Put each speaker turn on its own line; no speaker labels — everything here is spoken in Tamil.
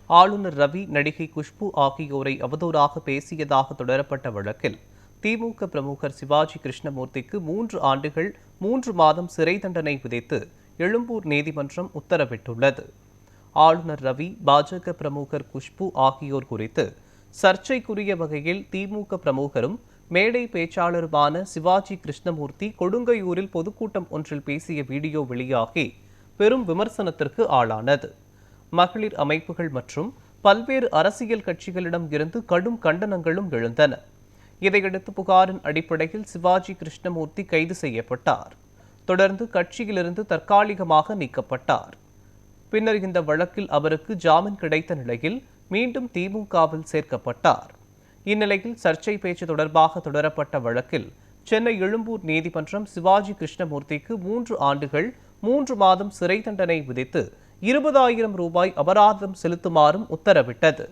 ஆளுநர் ரவி, நடிகை குஷ்பு ஆகியோரை அவதூறாக பேசியதாக தொடரப்பட்ட வழக்கில் திமுக பிரமுகர் சிவாஜி கிருஷ்ணமூர்த்திக்கு 3 ஆண்டுகள் 3 மாதம் சிறை தண்டனை விதித்து எழும்பூர் நீதிமன்றம் உத்தரவிட்டுள்ளது. ஆளுநர் ரவி, பாஜக பிரமுகர் குஷ்பு ஆகியோர் குறித்து சர்ச்சைக்குரிய வகையில் திமுக பிரமுகரும் மேடை பேச்சாளருமான சிவாஜி கிருஷ்ணமூர்த்தி கொடுங்கையூரில் பொதுக்கூட்டம் ஒன்றில் பேசிய வீடியோ வெளியாகி பெரும் விமர்சனத்திற்கு ஆளானது. மகளிர் அமைப்புகள் மற்றும் பல்வேறு அரசியல் கட்சிகளிடம் இருந்து கடும் கண்டனங்களும் எழுந்தன. இதையடுத்து புகாரின் அடிப்படையில் சிவாஜி கிருஷ்ணமூர்த்தி கைது செய்யப்பட்டார். தொடர்ந்து கட்சியிலிருந்து தற்காலிகமாக நீக்கப்பட்டார். பின்னர் இந்த வழக்கில் அவருக்கு ஜாமீன் கிடைத்த நிலையில் மீண்டும் திமுகவில் சேர்க்கப்பட்டார். இந்நிலையில் சர்ச்சை பேச்சு தொடர்பாக தொடரப்பட்ட வழக்கில் சென்னை எழும்பூர் நீதிமன்றம் சிவாஜி கிருஷ்ணமூர்த்திக்கு 3 ஆண்டுகள் 3 மாதம் சிறை தண்டனை விதித்து 20,000 ரூபாய் அபராதம் செலுத்துமாறும் உத்தரவிட்டது.